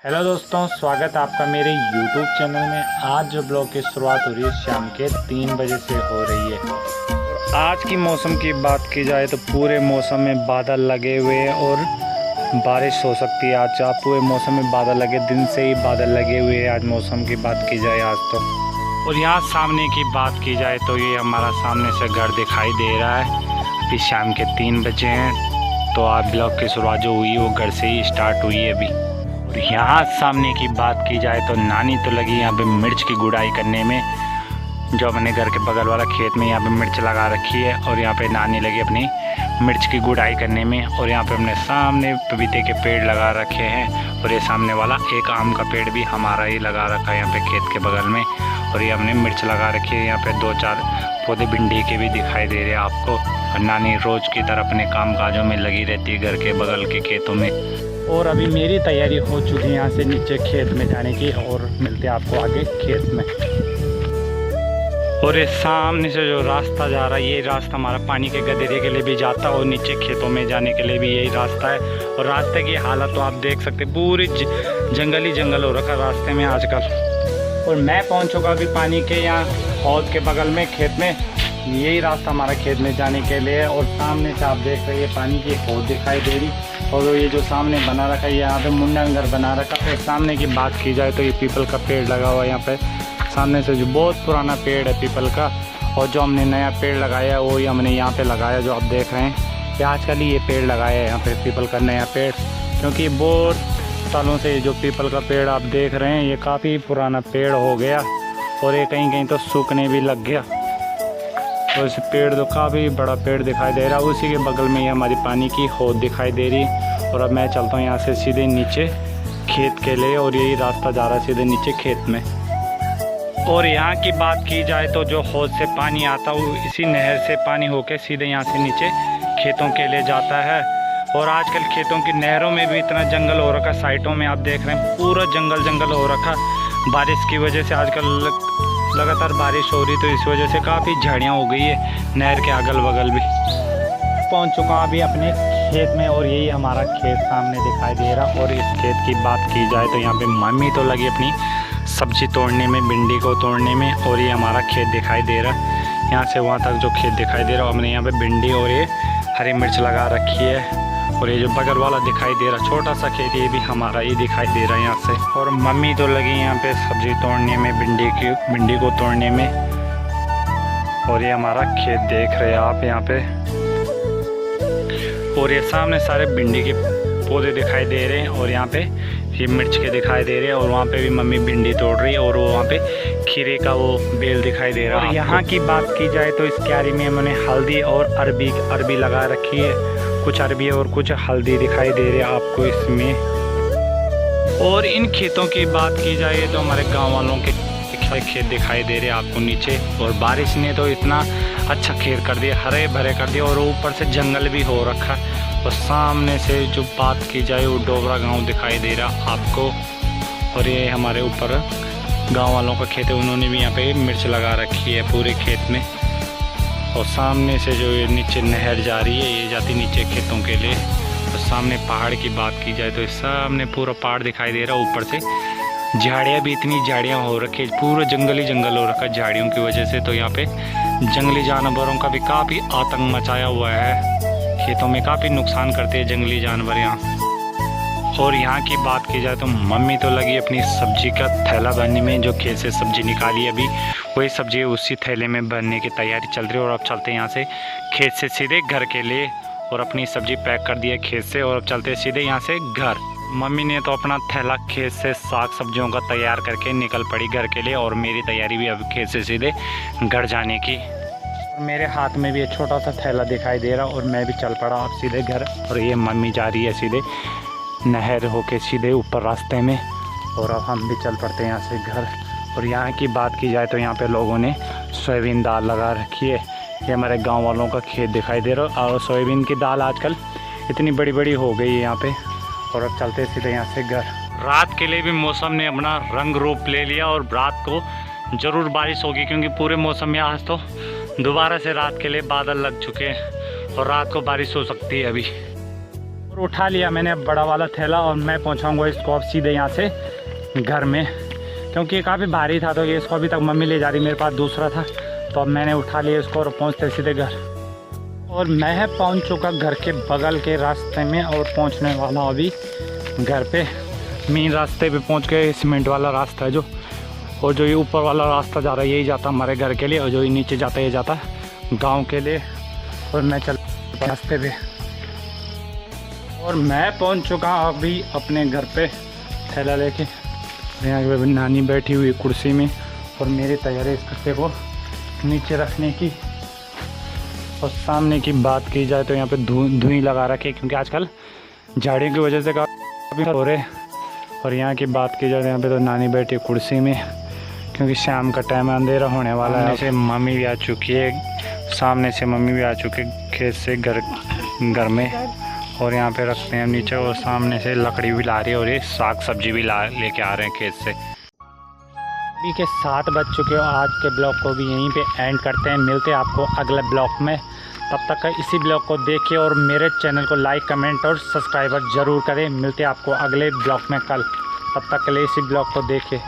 Hello दोस्तों, स्वागत है आपका मेरे YouTube चैनल में। आज जो ब्लॉग की शुरुआत हो रही है शाम के 3 बजे से हो रही है। और आज की मौसम की बात की जाए तो पूरे मौसम में बादल लगे हुए हैं और बारिश हो सकती है। आज पूरे मौसम में बादल लगे, दिन से ही बादल लगे हुए हैं। आज मौसम की बात की जाए आज तो। और यहाँ सामने की बात की जाए तो ये हमारा सामने से घर दिखाई दे रहा है। अभी शाम के 3 बजे हैं तो आज ब्लॉग की शुरुआत जो हुई वो घर से ही स्टार्ट हुई है अभी। यहाँ सामने की बात की जाए तो नानी तो लगी यहाँ पे मिर्च की गुड़ाई करने में। जो अपने घर के बगल वाला खेत में यहाँ पे मिर्च लगा रखी है और यहाँ पे नानी लगी अपनी मिर्च की गुड़ाई करने में। और यहाँ पे अपने सामने पपीते के पेड़ लगा रखे हैं और ये सामने वाला एक आम का पेड़ भी हमारा ही लगा रखा है यहाँ पे खेत के बगल में। और ये हमने मिर्च लगा रखी है। यहाँ पे 2-4 पौधे भिंडी के भी दिखाई दे रहे हैं आपको। और नानी रोज़ की तरह अपने काम काजों में लगी रहती है घर के बगल के खेतों में। और अभी मेरी तैयारी हो चुकी है यहाँ से नीचे खेत में जाने की। और मिलते हैं आपको आगे खेत में। और ये सामने से जो रास्ता जा रहा है ये रास्ता हमारा पानी के गदेरे के लिए भी जाता है और नीचे खेतों में जाने के लिए भी यही रास्ता है। और रास्ते की हालत तो आप देख सकते हैं, पूरी जंगल ही जंगल हो रखा रास्ते में आजकल। और मैं पहुँच चुका अभी पानी के यहाँ हौद के बगल में खेत में। यही रास्ता हमारा खेत में जाने के लिए। और सामने से आप देख रहे हैं पानी की हौद दिखाई दे रही। और ये जो सामने बना रखा है यहाँ पे मुंडन घर बना रखा है। सामने की बात की जाए तो ये पीपल का पेड़ लगा हुआ है यहाँ पे सामने से, जो बहुत पुराना पेड़ है पीपल का। और जो हमने नया पेड़ लगाया है वो ही हमने यहाँ पे लगाया, जो आप देख रहे हैं कि आजकल ही ये पेड़ लगाया है यहाँ पे पीपल का नया पेड़। क्योंकि बहुत सालों से जो पीपल का पेड़ आप देख रहे हैं ये काफ़ी पुराना पेड़ हो गया और ये कहीं कहीं तो सूखने भी लग गया। तो इस पेड़ तो काफ़ी बड़ा पेड़ दिखाई दे रहा है। उसी के बगल में ही हमारी पानी की हौद दिखाई दे रही। और अब मैं चलता हूँ यहाँ से सीधे नीचे खेत के लिए। और यही रास्ता जा रहा है सीधे नीचे खेत में। और यहाँ की बात की जाए तो जो हौद से पानी आता है वो इसी नहर से पानी होकर सीधे यहाँ से नीचे खेतों के लिए जाता है। और आजकल खेतों की नहरों में भी इतना जंगल हो रखा, साइटों में आप देख रहे हैं पूरा जंगल जंगल हो रखा। बारिश की वजह से आजकल लगातार बारिश हो रही तो इस वजह से काफ़ी झाड़ियाँ हो गई है नहर के अगल बगल भी। पहुँच चुका हूँ अभी अपने खेत में और यही हमारा खेत सामने दिखाई दे रहा। और इस खेत की बात की जाए तो यहाँ पे मम्मी तो लगी अपनी सब्जी तोड़ने में, भिंडी को तोड़ने में। और ये हमारा खेत दिखाई दे रहा है, यहाँ से वहाँ तक जो खेत दिखाई दे रहा है। हमने यहाँ पे भिंडी और ये हरी मिर्च लगा रखी है। और ये जो बगल वाला दिखाई दे रहा छोटा सा खेत ये भी हमारा ही दिखाई दे रहा है यहाँ से। और मम्मी तो लगी यहाँ पे सब्जी तोड़ने में, भिंडी को तोड़ने में। और ये हमारा खेत देख रहे हैं आप यहाँ पे। और ये सामने सारे भिंडी के पौधे दिखाई दे रहे हैं और यहाँ पे ये मिर्च के दिखाई दे रहे हैं। और वहाँ पे भी मम्मी भिंडी तोड़ रही है और वो वहाँ पे खीरे का वो बेल दिखाई दे रहा है। और यहाँ की बात की जाए तो इस क्यारी में मैंने हल्दी और अरबी लगा रखी है। कुछ अरबी और कुछ हल्दी दिखाई दे रही है आपको इसमें। और इन खेतों की बात की जाए तो हमारे गाँव वालों के खेत दिखाई दे रहे हैं आपको नीचे। और बारिश ने तो इतना अच्छा खेत कर दिया, हरे भरे कर दिया। और ऊपर से जंगल भी हो रखा। और सामने से जो बात की जाए वो डोबरा गांव दिखाई दे रहा आपको। और ये हमारे ऊपर गांव वालों का खेत है, उन्होंने भी यहाँ पे मिर्च लगा रखी है पूरे खेत में। और सामने से जो ये नीचे नहर जा रही है ये जाती नीचे खेतों के लिए। और सामने पहाड़ की बात की जाए तो सामने पूरा पहाड़ दिखाई दे रहा है। ऊपर से झाड़ियाँ भी, इतनी झाड़ियाँ हो रखी है, पूरा जंगल ही जंगल हो रखा है झाड़ियों की वजह से। तो यहाँ पे जंगली जानवरों का भी काफ़ी आतंक मचाया हुआ है। खेतों में काफ़ी नुकसान करते हैं जंगली जानवर यहाँ। और यहाँ की बात की जाए तो मम्मी तो लगी अपनी सब्जी का थैला भरने में। जो खेत से सब्जी निकाली अभी वही सब्जी उसी थैले में भरने की तैयारी चल रही है। और अब चलते हैं यहाँ से खेत से सीधे घर के लिए। और अपनी सब्जी पैक कर दी है खेत से और अब चलते हैं सीधे यहाँ से घर। मम्मी ने तो अपना थैला खेत से साग सब्जियों का तैयार करके निकल पड़ी घर के लिए। और मेरी तैयारी भी अब खेत से सीधे घर जाने की। मेरे हाथ में भी एक छोटा सा थैला दिखाई दे रहा और मैं भी चल पड़ा अब सीधे घर। और ये मम्मी जा रही है सीधे नहर होके सीधे ऊपर रास्ते में। और अब हम भी चल पड़ते हैं यहाँ से घर। और यहाँ की बात की जाए तो यहाँ पे लोगों ने सोयाबीन दाल लगा रखी है। ये हमारे गांव वालों का खेत दिखाई दे रहा है। और सोयाबीन की दाल आजकल इतनी बड़ी बड़ी हो गई है यहाँ पे। और अब चलते सीधे यहाँ से घर। रात के लिए भी मौसम ने अपना रंग रूप ले लिया और रात को ज़रूर बारिश होगी, क्योंकि पूरे मौसम में आज तो दोबारा से रात के लिए बादल लग चुके हैं और रात को बारिश हो सकती है अभी। और उठा लिया मैंने बड़ा वाला थैला और मैं पहुँचाऊँगा इसको अब सीधे यहाँ से घर में, क्योंकि ये काफ़ी भारी था तो ये इसको अभी तक मम्मी ले जा रही, मेरे पास दूसरा था तो अब मैंने उठा लिया इसको और पहुँचते सीधे घर। और मैं पहुँच चुका घर के बगल के रास्ते में और पहुँचने वाला अभी घर पे। मेन रास्ते पे पहुँच गए, सीमेंट वाला रास्ता है जो, और जो ये ऊपर वाला रास्ता जा रहा है यही जाता हमारे घर के लिए, और जो ये नीचे जाता है ये जाता गाँव के लिए। और मैं चल रास्ते पे और मैं पहुँच चुका अभी अपने घर पे थैला लेके। यहाँ पे नानी बैठी हुई कुर्सी में और मेरी तैयारी इस कट्टे को नीचे रखने की। और सामने की बात की जाए तो यहाँ पे धुएं लगा रखे, क्योंकि आजकल झाड़ियों की वजह से काफ़ी हो रहे। और यहाँ की बात की जाए तो यहाँ पे तो नानी बैठी कुर्सी में, क्योंकि शाम का टाइम अंधेरा होने वाला है। से मम्मी भी आ चुकी है, सामने से मम्मी भी आ चुकी है खेत से घर में। और यहाँ पे रखते हैं नीचे, और सामने से लकड़ी भी ला रही है और ये साग सब्जी भी लेके आ रहे हैं खेत से। अभी के 7 बज चुके हो। आज के ब्लॉग को भी यहीं पे एंड करते हैं, मिलते हैं आपको अगले ब्लॉग में। तब तक इसी ब्लॉग को देखिए और मेरे चैनल को लाइक कमेंट और सब्सक्राइबर ज़रूर करें। मिलते हैं आपको अगले ब्लॉग में कल, तब तक के लिए इसी ब्लॉग को देखिए।